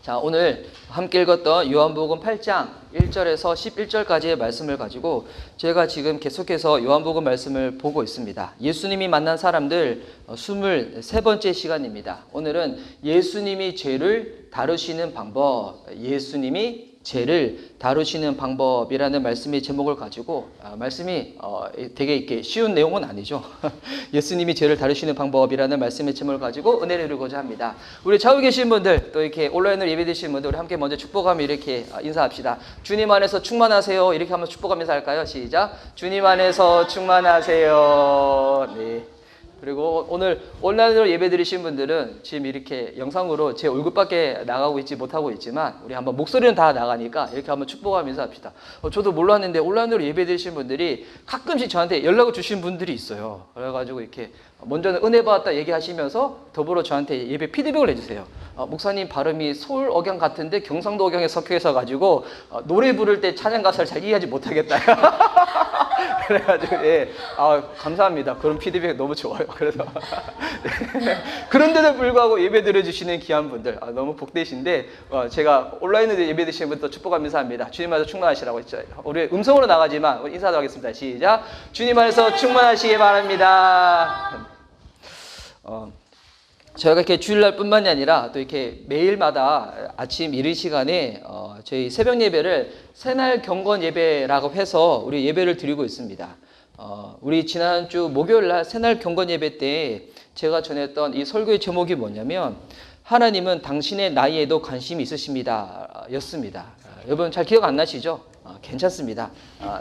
자, 오늘 함께 읽었던 요한복음 8장 1절에서 11절까지의 말씀을 가지고 제가 지금 계속해서 요한복음 말씀을 보고 있습니다. 예수님이 만난 사람들 23번째 시간입니다. 오늘은 예수님이 죄를 다루시는 방법, 예수님이 죄를 다루시는 방법이라는 말씀의 제목을 가지고 말씀이 되게 이렇게 쉬운 내용은 아니죠. 예수님이 죄를 다루시는 방법이라는 말씀의 제목을 가지고 은혜를 이루고자 합니다. 우리 좌우에 계신 분들 또 이렇게 온라인으로 예배드리신 분들 우리 함께 먼저 축복하며 이렇게 인사합시다. 주님 안에서 충만하세요. 이렇게 한번 축복하면서 할까요? 시작. 주님 안에서 충만하세요. 네. 그리고 오늘 온라인으로 예배드리신 분들은 지금 이렇게 영상으로 제 얼굴밖에 나가고 있지 못하고 있지만 우리 한번 목소리는 다 나가니까 이렇게 한번 축복하면서 합시다. 저도 몰랐는데 온라인으로 예배드리신 분들이 가끔씩 저한테 연락을 주신 분들이 있어요. 그래가지고 이렇게 먼저는 은혜 받았다 얘기하시면서 더불어 저한테 예배 피드백을 해주세요. 목사님 발음이 서울 억양 같은데 경상도 억양에 섞여 있어가지고 노래 부를 때 찬양 가사를 잘 이해하지 못하겠다. 그래가지고 감사합니다. 그런 피드백 너무 좋아요. 그래서 그런데도 불구하고 예배 드려주시는 귀한 분들 너무 복되신데 제가 온라인으로 예배 드리시는 분들 축복하면서 합니다. 주님 안에서 충만하시라고 했죠. 우리 음성으로 나가지만 인사도 하겠습니다. 시작. 주님 안에서 충만하시기 바랍니다. 저희가 이렇게 주일날 뿐만이 아니라 또 이렇게 매일마다 아침 이른 시간에 저희 새벽 예배를 새날 경건 예배라고 해서 우리 예배를 드리고 있습니다. 우리 지난주 목요일날 새날 경건 예배 때 제가 전했던 이 설교의 제목이 뭐냐면 하나님은 당신의 나이에도 관심이 있으십니다 였습니다. 여러분 잘 기억 안 나시죠? 괜찮습니다.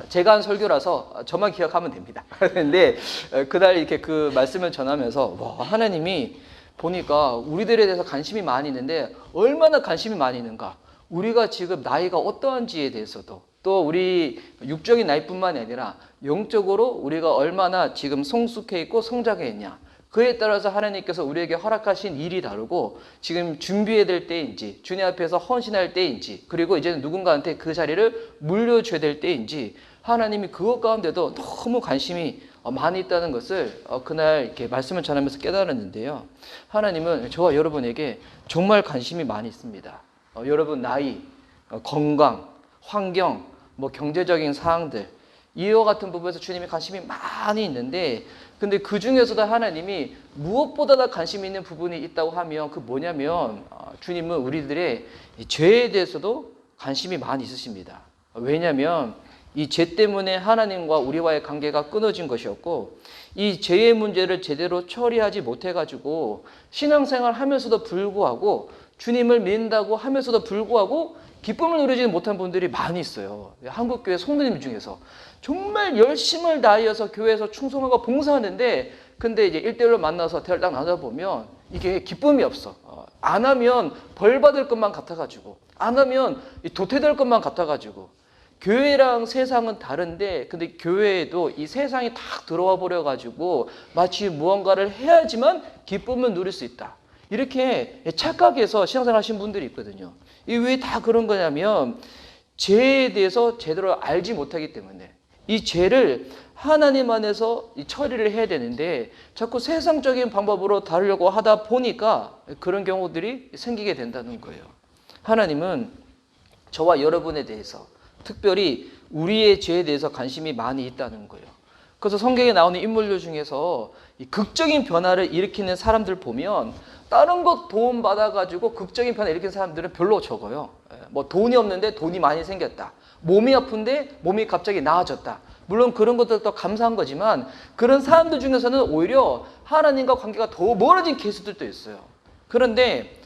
제가 한 설교라서 저만 기억하면 됩니다. 그런데 그날 이렇게 그 말씀을 전하면서 하나님이 보니까 우리들에 대해서 관심이 많이 있는데 얼마나 관심이 많이 있는가. 우리가 지금 나이가 어떠한지에 대해서도 또 우리 육적인 나이뿐만 아니라 영적으로 우리가 얼마나 지금 성숙해 있고 성장해 있냐. 그에 따라서 하나님께서 우리에게 허락하신 일이 다르고 지금 준비해야 될 때인지 주님 앞에서 헌신할 때인지 그리고 이제는 누군가한테 그 자리를 물려줘야 될 때인지 하나님이 그것 가운데도 너무 관심이 많이 있다는 것을 그날 이렇게 말씀을 전하면서 깨달았는데요. 하나님은 저와 여러분에게 정말 관심이 많이 있습니다. 여러분 나이, 건강, 환경, 경제적인 사항들 이와 같은 부분에서 주님이 관심이 많이 있는데 근데 그 중에서도 하나님이 무엇보다 관심 있는 부분이 있다고 하면 그 뭐냐면 주님은 우리들의 죄에 대해서도 관심이 많이 있으십니다. 왜냐하면 이 죄 때문에 하나님과 우리와의 관계가 끊어진 것이었고 이 죄의 문제를 제대로 처리하지 못해가지고 신앙생활 하면서도 불구하고 주님을 믿는다고 하면서도 불구하고 기쁨을 누리지 못한 분들이 많이 있어요. 한국교회 성도님 중에서 정말 열심을 다하여서 교회에서 충성하고 봉사하는데 근데 이제 1대1로 만나서 대화를 딱 나눠보면 이게 기쁨이 없어. 안 하면 벌 받을 것만 같아가지고 안 하면 도태될 것만 같아가지고 교회랑 세상은 다른데 근데 교회에도 이 세상이 탁 들어와 버려가지고 마치 무언가를 해야지만 기쁨을 누릴 수 있다. 이렇게 착각해서 신앙생활 하신 분들이 있거든요. 이 왜 다 그런 거냐면 죄에 대해서 제대로 알지 못하기 때문에 이 죄를 하나님 안에서 처리를 해야 되는데 자꾸 세상적인 방법으로 다루려고 하다 보니까 그런 경우들이 생기게 된다는 거예요. 하나님은 저와 여러분에 대해서 특별히 우리의 죄에 대해서 관심이 많이 있다는 거예요. 그래서 성경에 나오는 인물들 중에서 이 극적인 변화를 일으키는 사람들 보면 다른 것 도움 받아가지고 극적인 변화 일으키는 사람들은 별로 적어요. 돈이 없는데 돈이 많이 생겼다. 몸이 아픈데 몸이 갑자기 나아졌다. 물론 그런 것들도 감사한 거지만 그런 사람들 중에서는 오히려 하나님과 관계가 더 멀어진 케이스들도 있어요. 그런데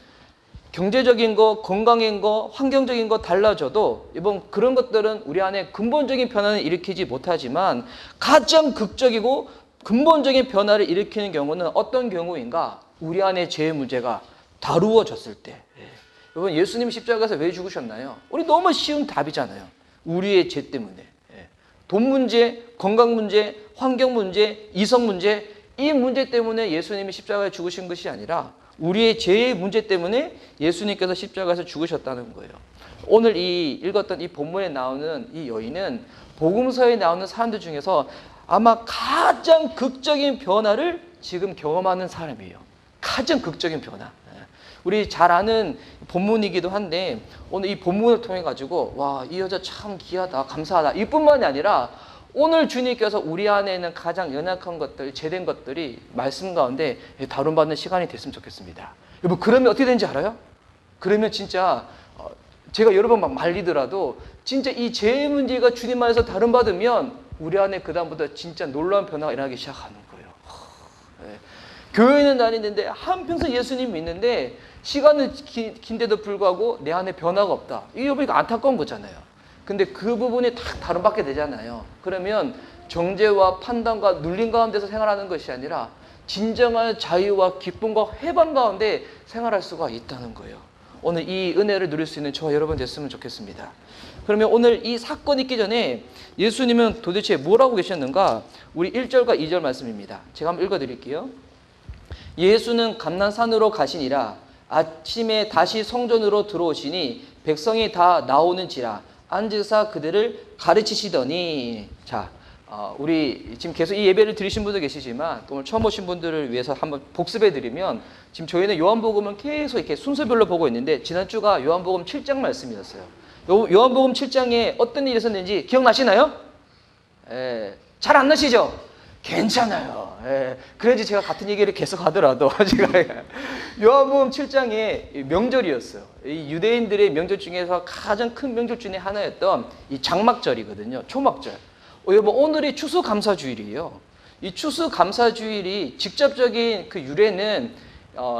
경제적인 거, 건강인 거, 환경적인 거 달라져도 이번 그런 것들은 우리 안에 근본적인 변화는 일으키지 못하지만 가장 극적이고 근본적인 변화를 일으키는 경우는 어떤 경우인가? 우리 안에 죄의 문제가 다루어졌을 때. 여러분 예수님 십자가에서 왜 죽으셨나요? 우리 너무 쉬운 답이잖아요. 우리의 죄 때문에. 돈 문제, 건강 문제, 환경 문제, 이성 문제 이 문제 때문에 예수님이 십자가에 죽으신 것이 아니라 우리의 죄의 문제 때문에 예수님께서 십자가에서 죽으셨다는 거예요. 오늘 읽었던 이 본문에 나오는 이 여인은 복음서에 나오는 사람들 중에서 아마 가장 극적인 변화를 지금 경험하는 사람이에요. 가장 극적인 변화. 우리 잘 아는 본문이기도 한데 오늘 이 본문을 통해 가지고 와, 이 여자 참 귀하다, 감사하다 이뿐만이 아니라 오늘 주님께서 우리 안에 있는 가장 연약한 것들, 제된 것들이 말씀 가운데 다룬받는 시간이 됐으면 좋겠습니다. 여러분, 그러면 어떻게 되는지 알아요? 그러면 진짜 제가 여러 번 막 말리더라도 진짜 이 죄의 문제가 주님 안에서 다룬받으면 우리 안에 그다음부터 진짜 놀라운 변화가 일어나기 시작하는 거예요. 네. 교회는 다니는데 한평생 예수님 믿는데 시간은 긴데도 불구하고 내 안에 변화가 없다. 이게 보니까 안타까운 거잖아요. 근데 그 부분이 딱 다룬받게 되잖아요. 그러면 정죄와 판단과 눌림 가운데서 생활하는 것이 아니라 진정한 자유와 기쁨과 해방 가운데 생활할 수가 있다는 거예요. 오늘 이 은혜를 누릴 수 있는 저와 여러분 됐으면 좋겠습니다. 그러면 오늘 이 사건이 있기 전에 예수님은 도대체 뭘 하고 계셨는가? 우리 1절과 2절 말씀입니다. 제가 한번 읽어드릴게요. 예수는 감난산으로 가시니라. 아침에 다시 성전으로 들어오시니 백성이 다 나오는지라 앉으사 그들을 가르치시더니. 자, 우리 지금 계속 이 예배를 들으신 분도 계시지만 또 오늘 처음 오신 분들을 위해서 한번 복습해 드리면, 지금 저희는 요한복음은 계속 이렇게 순서별로 보고 있는데 지난주가 요한복음 7장 말씀이었어요. 요한복음 7장에 어떤 일이 있었는지 기억나시나요? 잘 안 나시죠? 괜찮아요. 그래야지 제가 같은 얘기를 계속 하더라도 제가 요한복음 7장에 명절이었어요. 이 유대인들의 명절 중에서 가장 큰 명절 중에 하나였던 이 장막절이거든요. 초막절. 여러분, 오늘이 추수감사주일이에요. 이 추수감사주일이 직접적인 그 유래는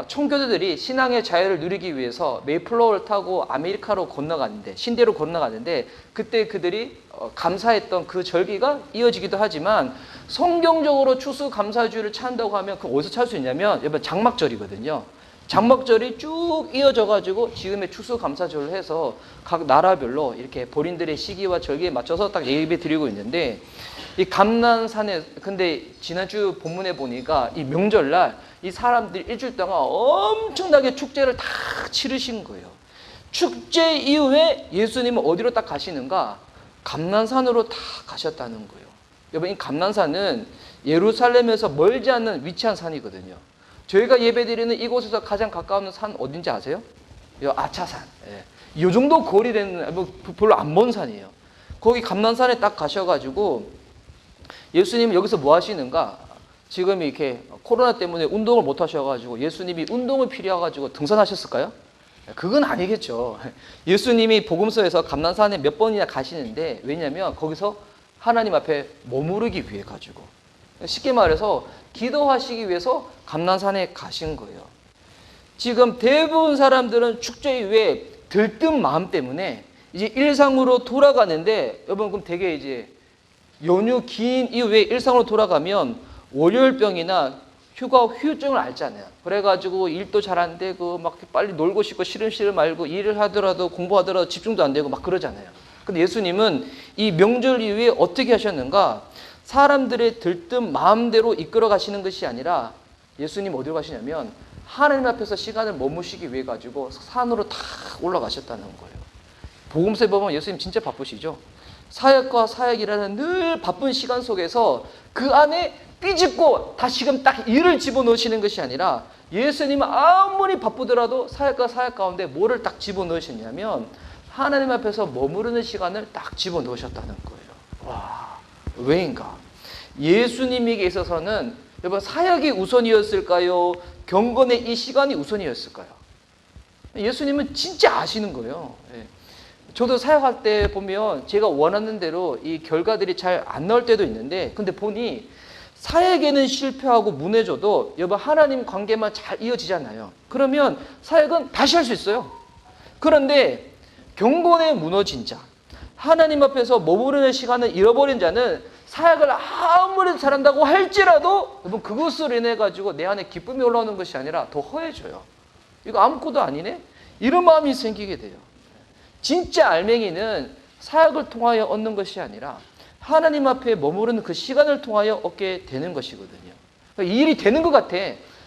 청교도들이 신앙의 자유를 누리기 위해서 메이플라워를 타고 아메리카로 건너가는데, 신대로 건너가는데 그때 그들이 감사했던 그 절기가 이어지기도 하지만, 성경적으로 추수감사주일을 찾는다고 하면 그 어디서 찾을 수 있냐면 여러분 장막절이거든요. 장막절이 쭉 이어져 가지고 지금의 추수감사절을 해서 각 나라별로 이렇게 본인들의 시기와 절기에 맞춰서 딱 예배 드리고 있는데, 이 감난산에, 근데 지난주 본문에 보니까 이 명절날 이 사람들이 일주일 동안 엄청나게 축제를 다 치르신 거예요. 축제 이후에 예수님은 어디로 딱 가시는가? 감난산으로 다 가셨다는 거예요. 여러분, 이 감난산은 예루살렘에서 멀지 않는 위치한 산이거든요. 저희가 예배드리는 이곳에서 가장 가까운 산 어딘지 아세요? 아차산. 이 정도 거리되는, 별로 안 먼 산이에요. 거기 감난산에 딱 가셔가지고 예수님은 여기서 뭐 하시는가? 지금 이렇게 코로나 때문에 운동을 못 하셔가지고 예수님이 운동을 필요해가지고 등산하셨을까요? 그건 아니겠죠. 예수님이 복음서에서 감난산에 몇 번이나 가시는데, 왜냐하면 거기서 하나님 앞에 머무르기 위해 가지고, 쉽게 말해서 기도하시기 위해서 감난산에 가신 거예요. 지금 대부분 사람들은 축제 이후에 들뜬 마음 때문에 이제 일상으로 돌아가는데, 여러분, 그럼 되게 이제 연휴 긴 이후에 일상으로 돌아가면 월요일병이나 휴가 후유증을 앓잖아요. 그래가지고 일도 잘 안 되고 막 빨리 놀고 싶고 시름시름 말고, 일을 하더라도 공부하더라도 집중도 안 되고 막 그러잖아요. 근데 예수님은 이 명절 이후에 어떻게 하셨는가? 사람들의 들뜬 마음대로 이끌어 가시는 것이 아니라 예수님 어디로 가시냐면 하나님 앞에서 시간을 머무시기 위해 가지고 산으로 다 올라가셨다는 거예요. 복음서에 보면 예수님 진짜 바쁘시죠? 사역과 사역이라는 늘 바쁜 시간 속에서 그 안에 삐집고 다시금 딱 일을 집어넣으시는 것이 아니라, 예수님은 아무리 바쁘더라도 사역과 사역 가운데 뭐를 딱 집어넣으셨냐면 하나님 앞에서 머무르는 시간을 딱 집어넣으셨다는 거예요. 와, 왜인가? 예수님에게 있어서는 여러분, 사역이 우선이었을까요? 경건의 이 시간이 우선이었을까요? 예수님은 진짜 아시는 거예요. 저도 사역할 때 보면 제가 원하는 대로 이 결과들이 잘 안 나올 때도 있는데, 근데 보니 사역에는 실패하고 무너져도 여러분 하나님 관계만 잘 이어지잖아요. 그러면 사역은 다시 할 수 있어요. 그런데 경건에 무너진 자, 하나님 앞에서 머무르는 시간을 잃어버린 자는 사역을 아무리 잘한다고 할지라도 여러분 그것으로 인해 가지고 내 안에 기쁨이 올라오는 것이 아니라 더 허해져요. 이거 아무것도 아니네? 이런 마음이 생기게 돼요. 진짜 알맹이는 사역을 통하여 얻는 것이 아니라 하나님 앞에 머무르는 그 시간을 통하여 얻게 되는 것이거든요. 그러니까 일이 되는 것 같아.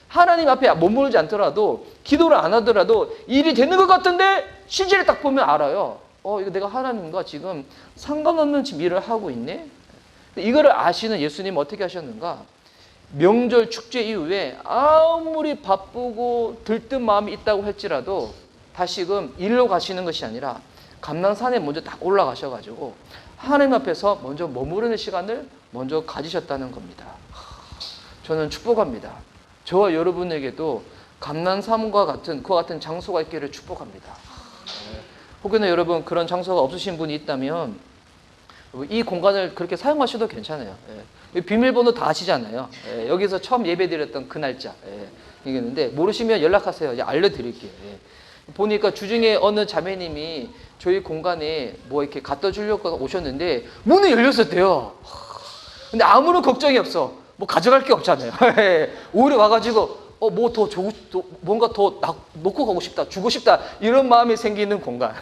하나님 앞에 머무르지 않더라도, 기도를 안 하더라도 일이 되는 것 같은데 실제를 딱 보면 알아요. 이거 내가 하나님과 지금 상관없는 지금 일을 하고 있네? 이거를 아시는 예수님은 어떻게 하셨는가? 명절 축제 이후에 아무리 바쁘고 들뜬 마음이 있다고 할지라도 다시금 일로 가시는 것이 아니라 감난산에 먼저 딱 올라가셔가지고 하나님 앞에서 먼저 머무르는 시간을 먼저 가지셨다는 겁니다. 저는 축복합니다. 저와 여러분에게도 감난산과 같은 그와 같은 장소가 있기를 축복합니다. 혹여나 여러분 그런 장소가 없으신 분이 있다면 이 공간을 그렇게 사용하셔도 괜찮아요. 비밀번호 다 아시잖아요. 여기서 처음 예배드렸던 그 날짜 이겠는데 모르시면 연락하세요. 알려드릴게요. 보니까 주중에 어느 자매님이 저희 공간에 뭐 이렇게 갖다 주려고 오셨는데 문이 열렸었대요. 근데 아무런 걱정이 없어. 뭐 가져갈 게 없잖아요. 오히려 와가지고 뭐 더 뭔가 더 놓고 가고 싶다, 주고 싶다 이런 마음이 생기는 공간.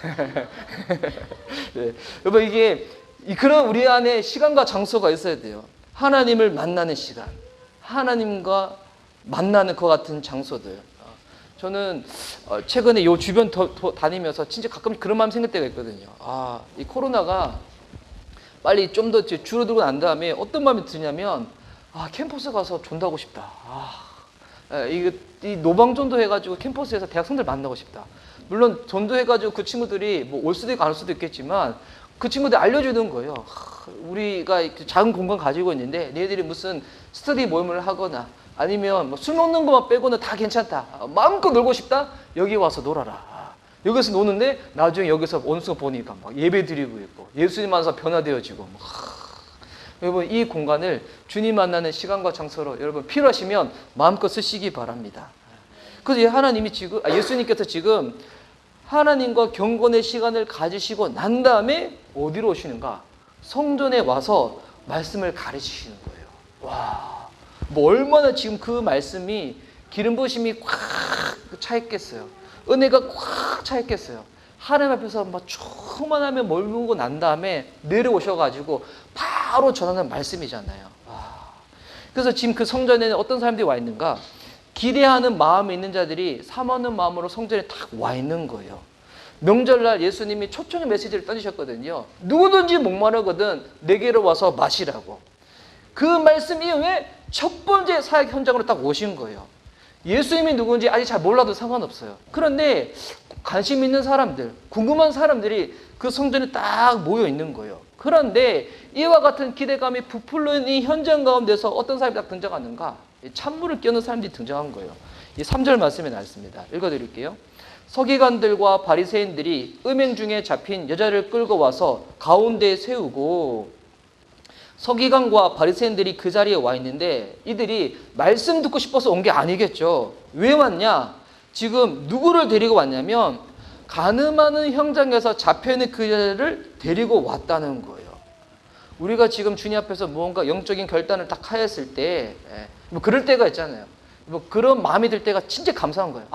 네. 여러분 이게 그런 우리 안에 시간과 장소가 있어야 돼요. 하나님을 만나는 시간, 하나님과 만나는 것 같은 장소들. 저는 최근에 요 주변 다니면서 진짜 가끔 그런 마음 생길 때가 있거든요. 이 코로나가 빨리 좀 더 줄어들고 난 다음에 어떤 마음이 드냐면 캠퍼스 가서 전도하고 싶다. 이 노방전도 해가지고 캠퍼스에서 대학생들 만나고 싶다. 물론 전도해가지고 그 친구들이 뭐 올 수도 있고 안 올 수도 있겠지만 그 친구들 알려주는 거예요. 우리가 작은 공간 가지고 있는데 너희들이 무슨 스터디 모임을 하거나 아니면 뭐 술 먹는 것만 빼고는 다 괜찮다. 마음껏 놀고 싶다? 여기 와서 놀아라. 여기서 노는데 나중에 여기서 어느 순간 보니까 막 예배 드리고 있고 예수님 만나서 변화되어지고 여러분 이 공간을 주님 만나는 시간과 장소로 여러분 필요하시면 마음껏 쓰시기 바랍니다. 그래서 하나님이 지금 예수님께서 지금 하나님과 경건의 시간을 가지시고 난 다음에 어디로 오시는가? 성전에 와서 말씀을 가르치시는 거예요. 와, 뭐 얼마나 지금 그 말씀이 기름 부으심이 꽉 차 있겠어요. 은혜가 꽉 차 있겠어요. 하나님 앞에서 막 충만하면 머물고 난 다음에 내려오셔가지고 바로 전하는 말씀이잖아요. 그래서 지금 그 성전에는 어떤 사람들이 와 있는가? 기대하는 마음이 있는 자들이 사모하는 마음으로 성전에 딱 와 있는 거예요. 명절날 예수님이 초청의 메시지를 던지셨거든요. 누구든지 목마르거든 내게로 와서 마시라고. 그 말씀 이후에 첫 번째 사역 현장으로 딱 오신 거예요. 예수님이 누군지 아직 잘 몰라도 상관없어요. 그런데 관심 있는 사람들, 궁금한 사람들이 그 성전에 딱 모여 있는 거예요. 그런데 이와 같은 기대감이 부풀러 있는 이 현장 가운데서 어떤 사람이 딱 등장하는가? 찬물을 끼얹는 사람들이 등장한 거예요. 이 3절 말씀에 나왔습니다. 읽어드릴게요. 서기관들과 바리새인들이 음행 중에 잡힌 여자를 끌고 와서 가운데에 세우고, 서기관과 바리새인들이 그 자리에 와 있는데 이들이 말씀 듣고 싶어서 온 게 아니겠죠. 왜 왔냐? 지금 누구를 데리고 왔냐면 간음하는 현장에서 잡혀있는 그 여자를 데리고 왔다는 거예요. 우리가 지금 주님 앞에서 무언가 영적인 결단을 딱 하였을 때 뭐 그럴 때가 있잖아요. 뭐 그런 마음이 들 때가 진짜 감사한 거예요.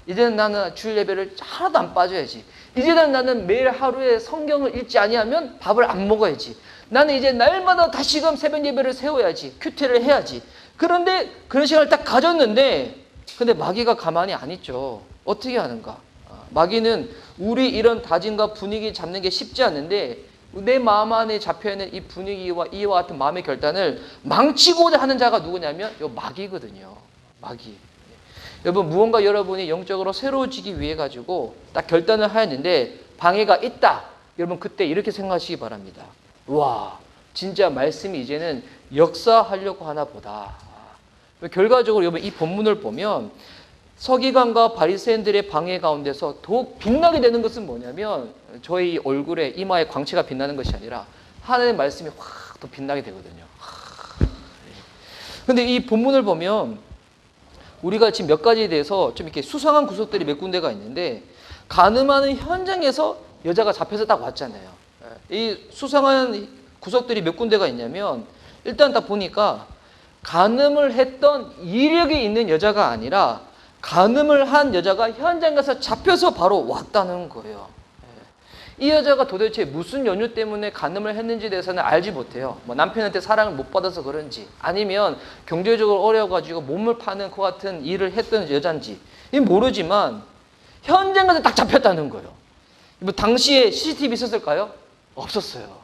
이제는 나는 주일 예배를 하나도 안 빠져야지. 이제는 나는 매일 하루에 성경을 읽지 아니하면 밥을 안 먹어야지. 나는 이제 날마다 다시금 새벽 예배를 세워야지. 큐티를 해야지. 그런데 그런 시간을 딱 가졌는데 근데 마귀가 가만히 안 있죠. 어떻게 하는가? 마귀는 우리 이런 다짐과 분위기 잡는 게 쉽지 않은데 내 마음 안에 잡혀있는 이 분위기와 이와 같은 마음의 결단을 망치고자 하는 자가 누구냐면 이 마귀거든요. 마귀. 여러분 무언가 여러분이 영적으로 새로워지기 위해 가지고 딱 결단을 하였는데 방해가 있다. 여러분 그때 이렇게 생각하시기 바랍니다. 와, 진짜 말씀이 이제는 역사하려고 하나 보다. 결과적으로 여러분 이 본문을 보면 서기관과 바리새인들의 방해 가운데서 더욱 빛나게 되는 것은 뭐냐면 저희 얼굴에 이마에 광채가 빛나는 것이 아니라 하나님의 말씀이 확 더 빛나게 되거든요. 그런데 이 본문을 보면 우리가 지금 몇 가지에 대해서 좀 이렇게 수상한 구석들이 몇 군데가 있는데 간음하는 현장에서 여자가 잡혀서 딱 왔잖아요. 이 수상한 구석들이 몇 군데가 있냐면 일단 딱 보니까 간음을 했던 이력이 있는 여자가 아니라 간음을 한 여자가 현장에서 잡혀서 바로 왔다는 거예요. 이 여자가 도대체 무슨 연유 때문에 간음을 했는지에 대해서는 알지 못해요. 뭐 남편한테 사랑을 못 받아서 그런지 아니면 경제적으로 어려워가지고 몸을 파는 그 같은 일을 했던 여잔지 모르지만 현장에서 딱 잡혔다는 거예요. 뭐 당시에 CCTV 있었을까요? 없었어요.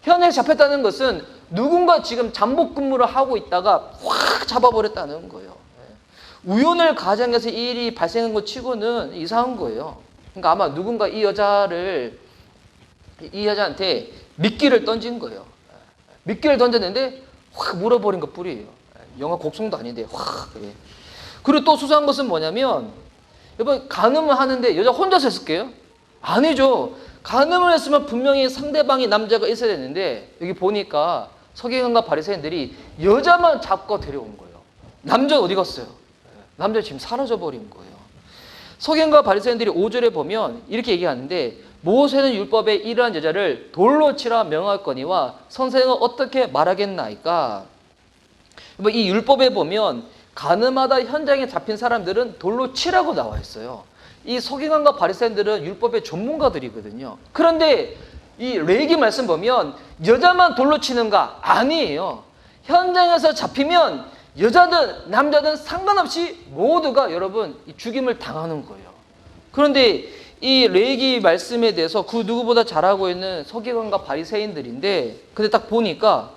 현장에 잡혔다는 것은 누군가 지금 잠복 근무를 하고 있다가 확 잡아버렸다는 거예요. 우연을 가정해서 이 일이 발생한 것 치고는 이상한 거예요. 그러니까 아마 누군가 이 여자한테 미끼를 던진 거예요. 미끼를 던졌는데 확 물어버린 것 뿐이에요. 영화 곡성도 아닌데 확. 그리고 또 수상한 것은 뭐냐면, 여러분, 간음을 하는데 여자 혼자서 했을게요? 아니죠. 간음을 했으면 분명히 상대방이 남자가 있어야 되는데, 여기 보니까 서기관과 바리새인들이 여자만 잡고 데려온 거예요. 남자는 어디 갔어요? 남자 지금 사라져 버린 거예요. 서기관과 바리새인들이 5절에 보면 이렇게 얘기하는데, 모세는 율법에 이러한 여자를 돌로 치라 명하거니와 선생은 어떻게 말하겠나이까. 이 율법에 보면 가늠하다 현장에 잡힌 사람들은 돌로 치라고 나와 있어요. 이 서기관과 바리새인들은 율법의 전문가들이거든요. 그런데 이 레위기 말씀 보면 여자만 돌로 치는가? 아니에요. 현장에서 잡히면 여자든 남자든 상관없이 모두가 여러분 죽임을 당하는 거예요. 그런데 이 레위기 말씀에 대해서 그 누구보다 잘 알고 있는 서기관과 바리새인들인데, 근데 딱 보니까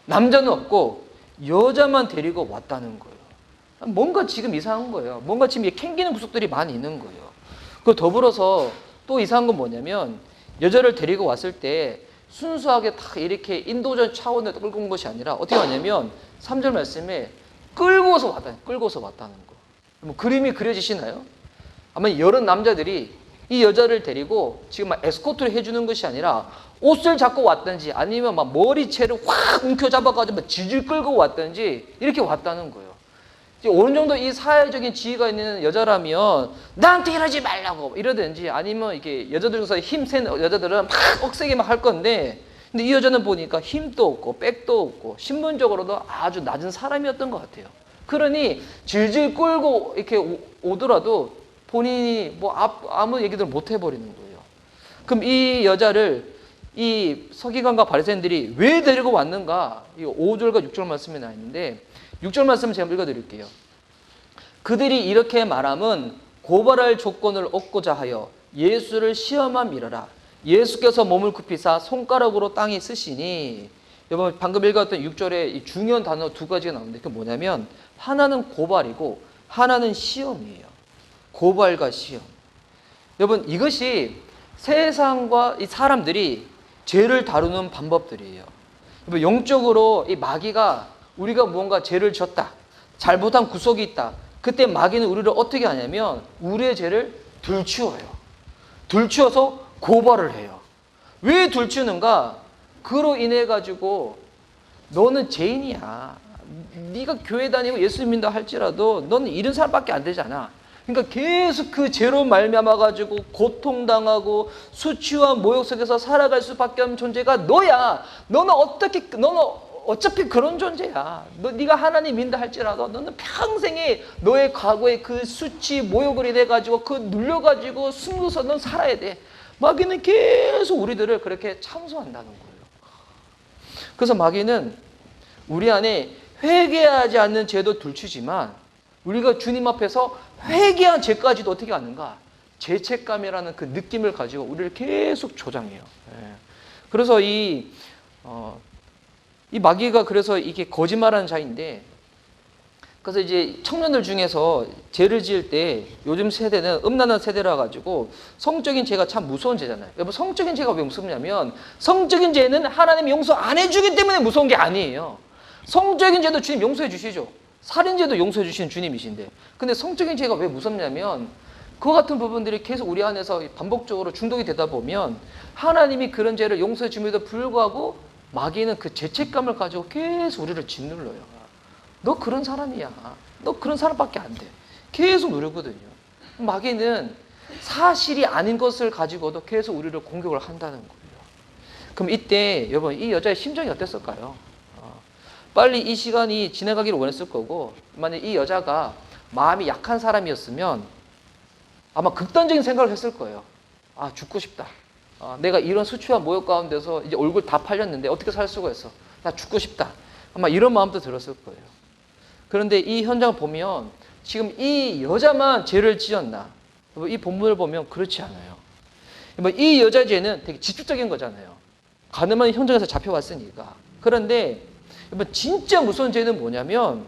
남자는 없고 여자만 데리고 왔다는 거예요. 뭔가 지금 이상한 거예요. 뭔가 지금 캥기는 구석들이 많이 있는 거예요. 그 더불어서 또 이상한 건 뭐냐면, 여자를 데리고 왔을 때 순수하게 다 이렇게 인도적 차원에 끌고 온 것이 아니라 어떻게 왔냐면 3절 말씀에 끌고서 왔다는 거. 뭐 그림이 그려지시나요? 아마 여러 남자들이 이 여자를 데리고 지금 막 에스코트를 해주는 것이 아니라 옷을 잡고 왔든지 아니면 막 머리채를 확 움켜잡아가지고 질질 끌고 왔든지 이렇게 왔다는 거예요. 어느 정도 이 사회적인 지위가 있는 여자라면 나한테 이러지 말라고 이러든지, 아니면 이게 여자들 중에서 힘센 여자들은 막 억세게 막 할 건데, 근데 이 여자는 보니까 힘도 없고 백도 없고 신분적으로도 아주 낮은 사람이었던 것 같아요. 그러니 질질 끌고 이렇게 오더라도 본인이 뭐 아무 얘기들 못 해버리는 거예요. 그럼 이 여자를 이 서기관과 바리새인들이 왜 데리고 왔는가? 이 5절과 6절 말씀에 나와 있는데, 6절 말씀 제가 읽어드릴게요. 그들이 이렇게 말함은 고발할 조건을 얻고자 하여 예수를 시험한 미러라. 예수께서 몸을 굽히사 손가락으로 땅에 쓰시니. 여러분 방금 읽었던 6절에 이 중요한 단어 두 가지가 나오는데, 그게 뭐냐면 하나는 고발이고 하나는 시험이에요. 고발과 시험. 여러분 이것이 세상과 이 사람들이 죄를 다루는 방법들이에요. 여러분 영적으로 이 마귀가 우리가 무언가 죄를 졌다, 잘못한 구석이 있다, 그때 마귀는 우리를 어떻게 하냐면 우리의 죄를 들추어요. 들추어서 고발을 해요. 왜 들추는가? 그로 인해 가지고 너는 죄인이야. 네가 교회 다니고 예수 믿는다 할지라도 너는 이런 사람밖에 안 되잖아. 그러니까 계속 그 죄로 말미암아 가지고 고통당하고 수치와 모욕 속에서 살아갈 수밖에 없는 존재가 너야. 너는 어차피 그런 존재야. 네가 하나님 믿는다 할지라도 너는 평생에 너의 과거의 그 수치 모욕을 인해 가지고 그 눌려 가지고 숨겨서 넌 살아야 돼. 마귀는 계속 우리들을 그렇게 참소한다는 거예요. 그래서 마귀는 우리 안에 회개하지 않는 죄도 들추지만 우리가 주님 앞에서 회개한 죄까지도 어떻게 하는가? 죄책감이라는 그 느낌을 가지고 우리를 계속 조장해요. 그래서 이 마귀가 그래서 이게 거짓말하는 자인데, 그래서 이제 청년들 중에서 죄를 지을 때 요즘 세대는 음란한 세대라 가지고 성적인 죄가 참 무서운 죄잖아요. 여러분 성적인 죄가 왜 무섭냐면 성적인 죄는 하나님 용서 안 해주기 때문에 무서운 게 아니에요. 성적인 죄도 주님 용서해 주시죠. 살인죄도 용서해 주시는 주님이신데, 근데 성적인 죄가 왜 무섭냐면 그 같은 부분들이 계속 우리 안에서 반복적으로 중독이 되다 보면 하나님이 그런 죄를 용서해 줌에도 불구하고 마귀는 그 죄책감을 가지고 계속 우리를 짓눌러요. 너 그런 사람이야. 너 그런 사람밖에 안 돼. 계속 누르거든요. 마귀는 사실이 아닌 것을 가지고도 계속 우리를 공격을 한다는 거예요. 그럼 이때 여러분 이 여자의 심정이 어땠을까요? 빨리 이 시간이 지나가기를 원했을 거고, 만약 이 여자가 마음이 약한 사람이었으면 아마 극단적인 생각을 했을 거예요. 아, 죽고 싶다. 내가 이런 수치와 모욕 가운데서 이제 얼굴 다 팔렸는데 어떻게 살 수가 있어. 나 죽고 싶다. 아마 이런 마음도 들었을 거예요. 그런데 이 현장을 보면 지금 이 여자만 죄를 지었나? 이 본문을 보면 그렇지 않아요. 이 여자 죄는 되게 직접적인 거잖아요. 가늠한 현장에서 잡혀왔으니까. 그런데 진짜 무서운 죄는 뭐냐면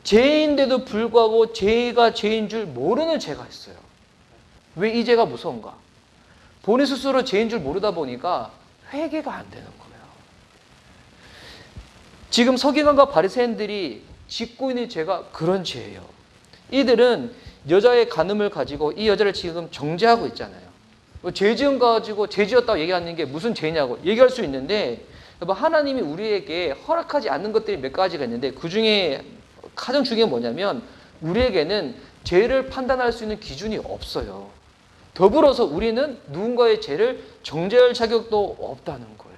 죄인데도 불구하고 죄가 죄인 줄 모르는 죄가 있어요. 왜 이 죄가 무서운가? 본인 스스로 죄인 줄 모르다 보니까 회개가 안 되는 거예요. 지금 서기관과 바리새인들이 짓고 있는 죄가 그런 죄예요. 이들은 여자의 간음을 가지고 이 여자를 지금 정죄하고 있잖아요. 죄 지은 가지고 죄 지었다고 얘기하는 게 무슨 죄냐고 얘기할 수 있는데, 하나님이 우리에게 허락하지 않는 것들이 몇 가지가 있는데 그 중에 가장 중요한 게 뭐냐면 우리에게는 죄를 판단할 수 있는 기준이 없어요. 더불어서 우리는 누군가의 죄를 정죄할 자격도 없다는 거예요.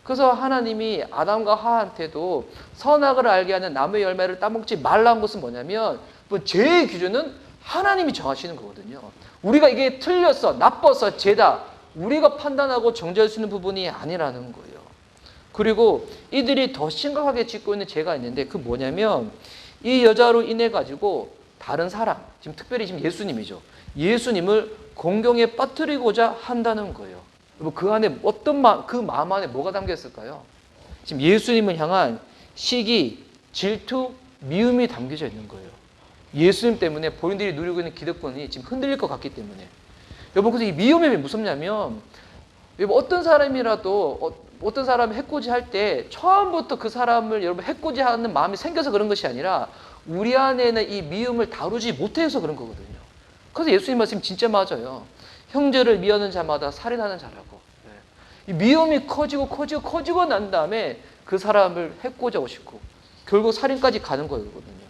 그래서 하나님이 아담과 하와한테도 선악을 알게 하는 나무의 열매를 따먹지 말라는 것은 뭐냐면 죄의 기준은 하나님이 정하시는 거거든요. 우리가 이게 틀렸어, 나빴어, 죄다, 우리가 판단하고 정죄할 수 있는 부분이 아니라는 거예요. 그리고 이들이 더 심각하게 짓고 있는 죄가 있는데 그 뭐냐면 이 여자로 인해 가지고 다른 사람, 지금 특별히 지금 예수님이죠. 예수님을 공경에 빠뜨리고자 한다는 거예요. 그 안에 그 마음 안에 뭐가 담겨 있을까요? 지금 예수님을 향한 시기, 질투, 미움이 담겨져 있는 거예요. 예수님 때문에 본인들이 누리고 있는 기득권이 지금 흔들릴 것 같기 때문에. 여러분, 그래서 이 미움이 왜 무섭냐면, 여러분, 어떤 사람이 해코지 할 때 처음부터 그 사람을 여러분 해코지 하는 마음이 생겨서 그런 것이 아니라 우리 안에는 이 미움을 다루지 못해서 그런 거거든요. 그래서 예수님 말씀 진짜 맞아요. 형제를 미워하는 자마다 살인하는 자라고. 이 미움이 커지고 난 다음에 그 사람을 해코지 하고 싶고 결국 살인까지 가는 거거든요.